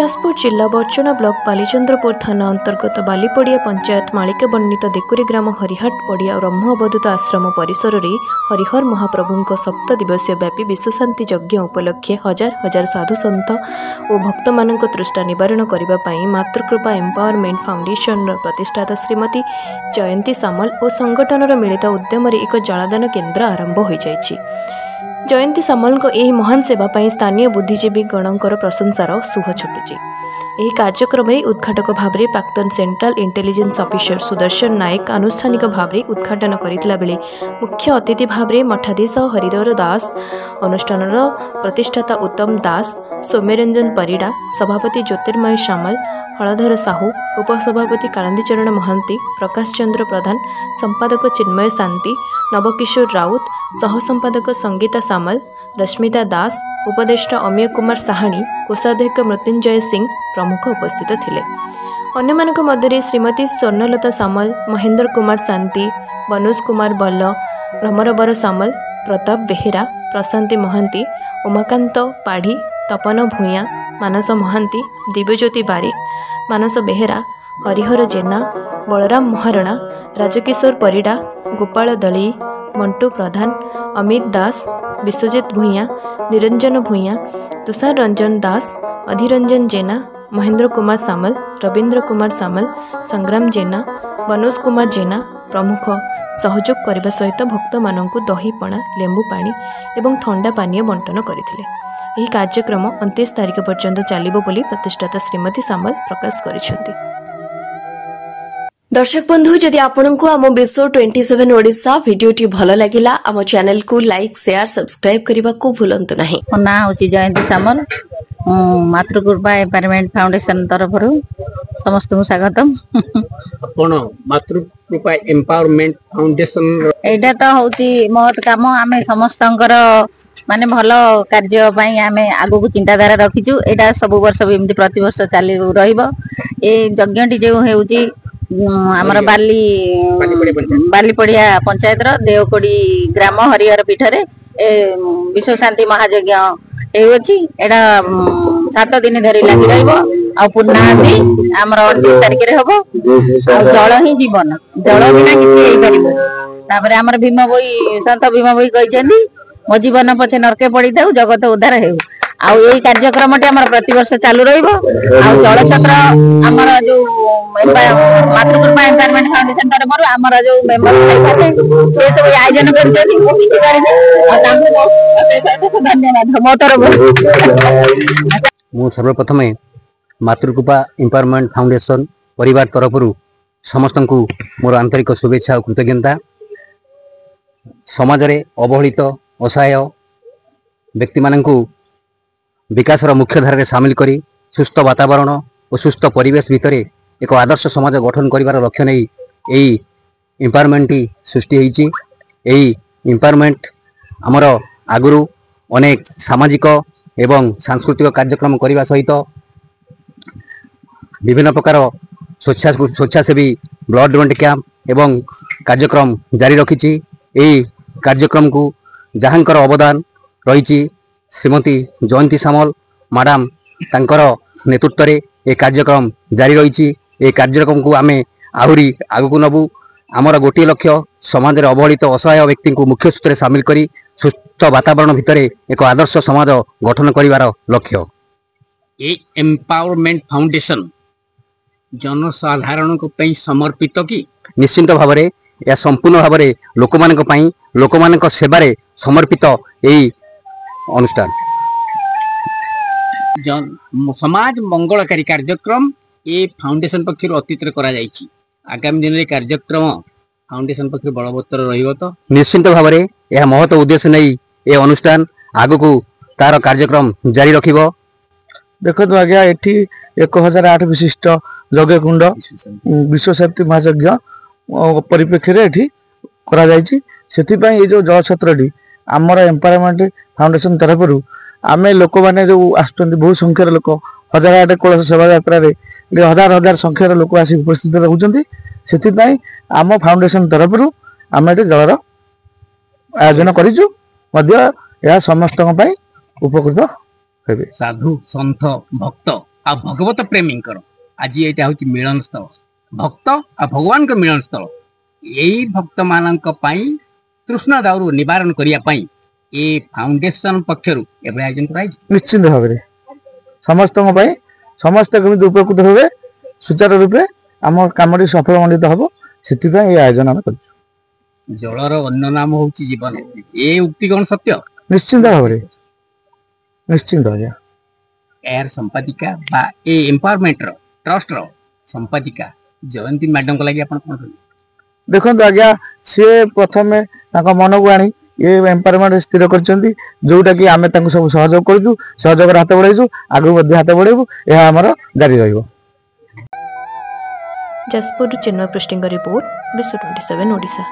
जाजपुर जिला बर्चना ब्लॉक बालीचंद्रपुर थाना अंतर्गत बालीपड़िया पंचायत मालिका वर्णित देकुरी ग्राम हरिहाट पड़िया ब्रह्म अवधूत आश्रम परिसर में हरिहर महाप्रभु सप्त दिवसीय व्यापी विश्वशांति यज्ञ उपलक्षे हजार हजार साधु सन्त और भक्त मान तृष्णा निवारण करने मातृकृपा एम्पावरमेंट फाउंडेशन प्रतिष्ठाता श्रीमती जयंती सामल और संगठन मिलित उद्यम एक जलदान केन्द्र आरंभ हो जाइछि। जयंती सामल को यह महान सेवा स्थानीय बुद्धिजीवी गणकर प्रशंसार सुह छुटुची। यह कार्यक्रम में उद्घाटक भाव में प्राक्तन सेंट्रल इंटेलिजेंस ऑफिसर सुदर्शन नायक आनुष्ठानिक भाव में उद्घाटन करथिला बेले मुख्य अतिथि भाव में मठाधीश हरिधर दास, अनुष्ठान प्रतिष्ठाता उत्तम दास, सौम्यरंजन परिड़ा, सभापति ज्योतिर्मय सामल, हलधर साहू, उपसभापति कालंदीचरण महांती, प्रकाश चंद्र प्रधान, संपादक चिन्मय शांति, नवकिशोर राउत, सहसंपादक संगीता सामल, रश्मिता दास, उपदेष्टा अमीय कुमार साहानी, कोषाध्यक्ष मृत्युंजय सिंह प्रमुख उपस्थित थिले। अन्यमानक मध्य श्रीमती स्वर्णलता सामल, महेंद्र कुमार शांति, बनोज कुमार बल्ल, भ्रमरबर सामल, प्रताप बेहेरा, प्रशांति महांती, उमाकांत पाढ़ी, तपन भूया, मानस महांती, दिव्यज्योति बारिक, मानस बेहेरा, हरिहर जेना, बलराम महारणा, राजकिशोर परिड़ा, गोपाल दलई, मंटू प्रधान, अमित दास, विश्वजित भूया, निरंजन भूया, तुषार रंजन दास, अधिरंजन जेना, महेंद्र कुमार सामल, रवींद्र कुमार सामल, संग्राम जेना, बनोज कुमार जेना प्रमुख सहयोग करने सहित भक्त मानक दही पणा, लेंबू पानी एवं ठंडा पानीय बंटन करथिले। यह कार्यक्रम 29 तारिख पर्यंत चलिबो बोली प्रतिष्ठाता श्रीमती सामल प्रकाश करिसेंती। दर्शक बंधु, जदि आपंक आम विश्व 27 ओडिशा वीडियोटी भल लगिला आम चैनल को लाइक, शेयर, सब्सक्राइब करने को भूलंतु नहीं। मो ना होची जयंती सामल, मातृकृपा एम्पावरमेंट फाउंडेशन तरफ समस्त को स्वागतम। आपण मातृकृपा एम्पावरमेंट फाउंडेशन एटा तो होची महत काम। आमे समस्तंकर माने भल कार्य पई आमे आगु को चिंताधारा रखिछु। एटा सब वर्ष भी एमती प्रति वर्ष चालू रहिबो। ए यज्ञटी जो हेउची आमर बालीपड़िया पंचायत रो देवकोड़ी ग्राम हरिहर पीठरे विश्व शांति महायज्ञ एटा 7 दिन धरी लगी रहिबो। आ पूर्णाहुति आमर 29 तारिख रे हबो। जल ही जीवन, जल बिना किछि हेइ परिबो। तापर आमर भीम बोई संत भीम बोई कहिसेंती मो जीवन पछे नरके पड़ी थाउ जगत उद्धार हेउ। आ एई कार्यक्रमटी आमर प्रति वर्ष चालू रहिबो। आ जल छत्र आमर जो मातृकृपा एम्पावरमेंट फाउंडेशन तरफ आमर जो मेंबर से सब आयोजन करछथि। मो किछि करिनि आ तांको धन्यवाद मो तरफ। मु सर्वप्रथम मातृकृपा एम्पावरमेंट फाउंडेशन परिवार तरफ समस्त को मोर आंतरिक शुभेच्छा और कृतज्ञता। समाज रे अवहेलित असहाय व्यक्ति माननकु विकास मुख्य धारा सामिल करी सुस्थ वातावरण और सुस्थ परिवेश भितर एक आदर्श समाज गठन करिवार लक्ष्य नहीं यही एम्पावरमेंट सृष्टि होईची। यही एम्पावरमेंट आमर आगुरु अनेक सामाजिक एवं सांस्कृतिक कार्यक्रम करने सहित विभिन्न प्रकार स्वेच्छासेवी ब्लड डोनेट कैंप एवं कार्यक्रम जारी रखी। यही कार्यक्रम को जहाँकर अवदान रही श्रीमती जयंती सामल मैडम तांकर नेतृत्व रे ए कार्यक्रम जारी रही। ए कार्यक्रम को आमे आहुरी आगु नबू। आमर गोटे लक्ष्य समाज रे अवहेलित असहाय व्यक्ति को मुख्य सूत्र सामिल करी सुस्थ वातावरण भितर एक आदर्श समाज गठन करिवार लक्ष्य। ए एम्पावरमेंट फाउंडेशन जनसाधारण को पई समर्पित की निश्चित भाव में या संपूर्ण भाव में लोक मानक सेवारे समर्पित यही अनुष्ठान समाज मंगलकारी कार्यक्रम ए फाउंडेशन पक्षर अतीत करा जायछि। आगामी दिन कार्यक्रम फाउंडेशन पक्षर बलवत्तर रहिबो तो निश्चित भाव में यह महत्व उद्देश्य नहीं ए अनुष्ठान आगु को तार कार्यक्रम जारी रखिबो। देखो आज्ञा एठी 1008 विशिष्ट यज्ञ कुंड विश्व शांति महायज्ञ परिप्रेक्षी रे एठी करा जायछि। सेति पई ए जो जल छत्रटी आमर एम्पावरमेंट फाउंडेशन तरफ आमे लोक माने जो आसुचंती बहु संख्यार लोक 1008 कलश सेवा यात्रा रे हजार हजार संख्यार लोक आसी उपस्थित रहउचंती। सेति पई आम फाउंडेशन तरफ आमे एठी जलर आयोजन करिछु। मध्य या समस्त पई उपकृत हेबे। साधु संत भक्त आ भगवत प्रेमी आज यहाँ हूँ मिलन स्थल भक्त आ भगवान का मिलन स्थल यही भक्त मान तृष्णा दाउरू निवारण करने ये फाउंडेशन पक्षर आयोजन कर निश्चिंत भाव में समस्त समस्त केमी उपकृत हुए सुचारू रूपे आम कम सफल मंडित हम से आयोजन आम कर जलर अन्य नाम हूँ जीवन ये उक्ति कौन सत्य निश्चिंत भाव में निश्चिंत आज्ञा यार संपादिका बा ए एम्पावरमेंट ट्रस्ट रो संपादिका जयंती मैडम को लगे कौन देखो आज्ञा सी प्रथम मन को आनी ये एम्पावरमेंट स्थिर कर जोटा कि आम सब सहयोग करूँ सहयोग हाथ बढ़ाई आगू हाथ बढ़ेबू यह आमर जारी रही जाजपुर चिन्मय पृष्टि रिपोर्ट विश्व 27 ओडिशा।